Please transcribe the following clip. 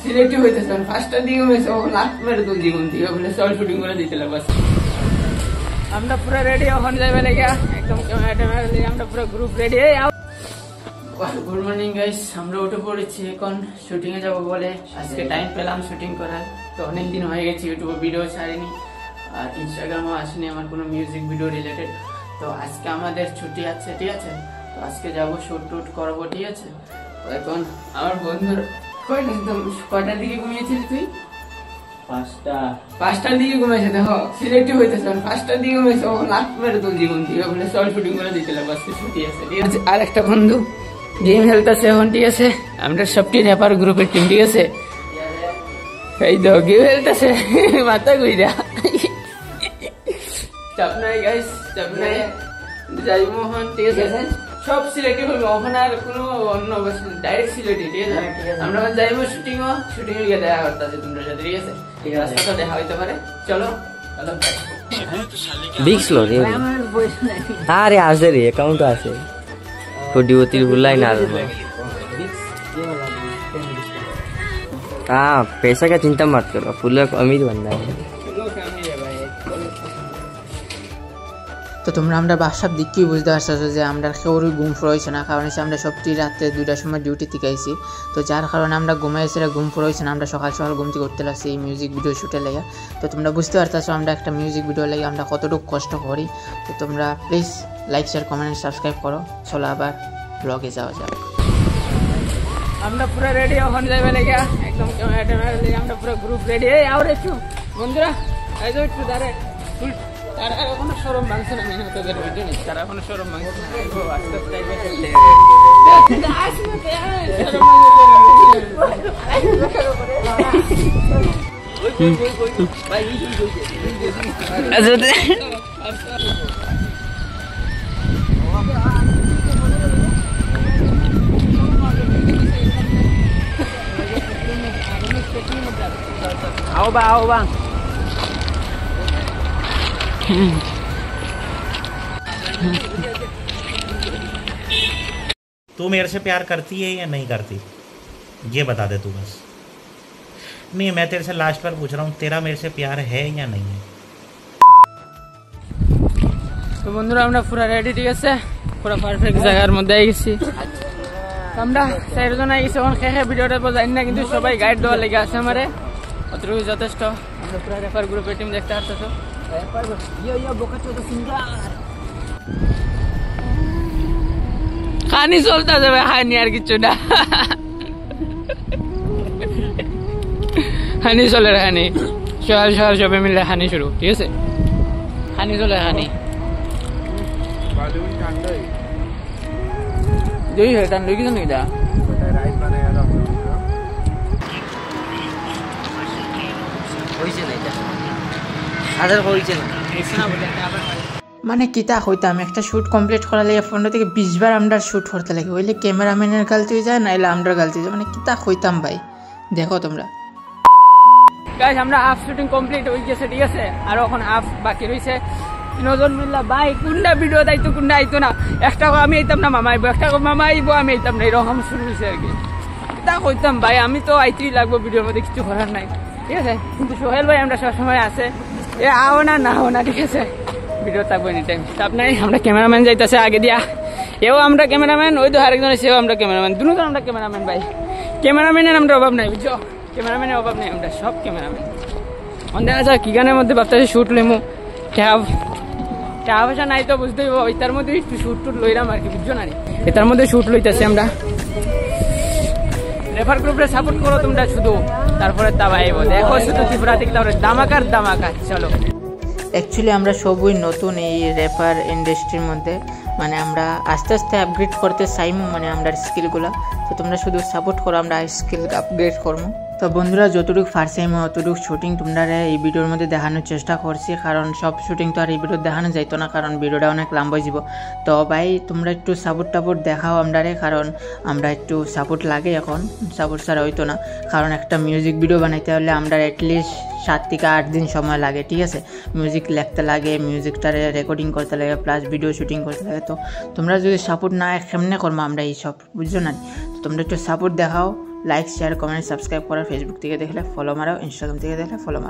Selective হইতেছে ফার্স্টটার দিকে মেসে লাস্ট মেরে তুল জীবন দিয়ে বলে সল শুটিং করে দিতে বাস আমরা পুরো রেডি এখন যাবে লেগে একদম ক্যামেরা দিয়ে আমরা পুরো group ready good morning guys আমরা উঠে পড়েছি এখন শুটিং এ যাবো বলে আজকে টাইম পেলাম শুটিং করার তো অনেকদিন হয়ে গেছে ইউটিউবে ভিডিও ছাড়িনি আর ইনস্টাগ্রামও আসেনি আমার কোনো মিউজিক ভিডিও রিলেটেড তো আজকে আমাদের ছুটি আছে ঠিক আছে তো আজকে যাবো শুট টুট করবো ঠিক আছে তো এখন আমার বন্ধুর কয়টার দিকে ঘুমিয়েছিলি তুই? পাঁচটার দিকে ঘুমিয়েছে দেখো সিলেক্টিভ হইতেছে পাঁচটার দিকে ঘুমিয়েছে ও লাস্ট মেরে তুল জীবন দিয়ে বলে সল শুটিং করে দিতে আজকে ছুটি আছে ঠিক আছে আর একটা বন্ধু গেম খেলতেছে এখন ঠিক আছে আমরা সবটি র্যাপার গ্রুপের টিম ঠিক আছে এই তো গেম খেলতেছে মাথা গুইরা চাপ নাই গাইস চাপ নাই যাই মোহন ঠিক আছে সব সিলেক্টিভ হবে ওখানে আর কোনো অন্য ডাইরেক্ট সিলেক্টিভ ঠিক আছে আমরা যাইবো শুটিং এ গিয়ে দেখা করতেছে তোমাদের সাথে ঠিক আছে ঠিক আছে রাস্তা দেখা হইতে পারে চলো बिग स्लो रे अरे आज रे अकाउंट আছে कोडिवती बुलाई ना हां पैसा का चिंता मत करो फुल अमीर बंदा है তো তোমরা আমরা বাসার দিক কি বুঝতে পারছো যে আমরা কেউরই ঘুম ফুরাইছে না কারণ আমরা সবটি রাতে 2টার সময় ডিউটি থেকে আইছি তো যার কারণে আমরা ঘুমাইছি ঘুম ফুরাইছে না আমরা সকাল সকাল ঘুম থেকে উঠতে লাগছি এই মিউজিক ভিডিও শুটে লেগে তো তোমরা বুঝতে পারতেছো আমরা একটা মিউজিক ভিডিও লেগে আমরা কতটুকু কষ্ট করি তো তোমরা please like share comment subscribe করো চলো আবার ব্লগে যাওয়া যাক আমরা পুরো রেডি এখন যাবে লেগে একদম ক্যামেরা দিয়ে আমরা পুরো গ্রুপ রেডি এই আর একটু বন্ধুরা এই যে একটু দাঁড়ায় তারা এখনো শরম ভাঙছে না মেনে তোদের ভিডিও নেই তারা এখনো শরম ভাঙছে না আস্তে আস্তে টাইপে চলতে आओ बा तू मेरे से प्यार करती है या नहीं करती ये बता दे तू बस नहीं मैं तेरे से लास्ट बार पूछ रहा हूँ तेरा मेरे से प्यार है या नहीं है তো বন্ধুরা আমরা পুরো রেডি ঠিক আছে পুরো পারফেক্ট জায়গার মধ্যে আই গেছি আমরা চারজন আই গেছি এখন খেয়ে ভিডিওটা জানি না কিন্তু সবাই গাইড দেওয়ার লেগে আছে আমারে অতটুকু যথেষ্ট আমরা পুরো রেফার গ্রুপের টিম দেখতে আসতেছো খানি চলতে যাবে খানি আর কিছু না খানি চলে খানি সকাল সকাল সবাই মিলে খানি শুরু ঠিক আছে খানি চলে খানি দুই হেটান দুই কিছু নাকি দা মানে কিতা হইতাম একটা শুট কমপ্লিট করা লাগে 15 থেকে 20 বার আমরা শুট করতে লাগে হইলে ক্যামেরাম্যানের গালতি হয়ে যায় নাইলে আমরা গালতি যায় মানে কিতা হইতাম ভাই দেখো তোমরা গাইস আমরা হাফ শুটিং কমপ্লিট হয়ে গেছে ঠিক আছে আর এখন হাফ বাকি রইছে তিনজন মিল্লা ভাই কোনটা ভিডিও দাইতো কোনটা আইতো না একটা আমি আইতাম না মামা আইবো একটা মামা আইবো আমি আইতাম না এরকম শুরু হইছে আর কি কিতা হইতাম ভাই আমি তো আইতেই লাগবো ভিডিওর মধ্যে কিছু করার নাই ঠিক আছে কিন্তু সোহেল ভাই আমরা সবসময় আছে এ আও না না হো না ঠিক আছে ভিডিও থাকবো এনি টাইম চাপ নাই আমরা ক্যামেরাম্যান যাইতেছে আগে দিয়া এও আমরা ক্যামেরাম্যান ওই তো আরেকজন সেও আমরা ক্যামেরাম্যান দুজন আমরা ক্যামেরাম্যান ভাই ক্যামেরাম্যানের আমরা অভাব নাই বুঝছো ক্যামেরাম্যানের অভাব নাই আমরা সব ক্যামেরাম্যান অন্ধে আছে কি গানের মধ্যে ভাবতেছি শুট লইমু টাকা পয়সা নাই তো বুঝতেই পারবো তার মধ্যে একটু শুট টুট লইলাম আর কি বুঝছো না এটার মধ্যে শুট লইতেছি আমরা রেফার গ্রুপে সাপোর্ট করো তোমরা শুধু তারপরে তা ভাইবো দেখো শুধু ত্রিপুরা থেকে তারপরে দামাকার দামাকা চলো অ্যাকচুয়ালি আমরা সবই নতুন এই রেফার ইন্ডাস্ট্রির মধ্যে মানে আমরা আস্তে আস্তে আপগ্রেড করতে চাইমু মানে আমরা স্কিলগুলো তো তোমরা শুধু সাপোর্ট করো আমরা স্কিল আপগ্রেড করবো তো বন্ধুরা যতটুকু পারছিলাম অতটুকু শুটিং তোমরা এই ভিডিওর মধ্যে দেখানোর চেষ্টা করছি কারণ সব শুটিং তো আর এই ভিডিও দেখানো যাইতো না কারণ ভিডিওটা অনেক লম্বা হয়ে যাব তো ভাই তোমরা একটু সাপোর্ট টাপোর্ট দেখাও আমরারে কারণ আমরা একটু সাপোর্ট লাগে এখন সাপোর্ট ছাড়া হইতো না কারণ একটা মিউজিক ভিডিও বানাইতে হলে আমরা অ্যাটলিস্ট 7 থেকে 8 দিন সময় লাগে ঠিক আছে মিউজিক লিখতে লাগে মিউজিকটারে রেকর্ডিং করতে লাগে প্লাস ভিডিও শুটিং করতে লাগে তো তোমরা যদি সাপোর্ট না কেমনে করবো আমরা এই সব বুঝছো না তোমরা একটু সাপোর্ট দেখাও লাইক শেয়ার কমেন্ট সাবস্ক্রাইব করার, ফেসবুক থেকে দেখলে ফলো মারাও, ইনস্টাগ্রাম থেকে দেখলে ফলো মারাও।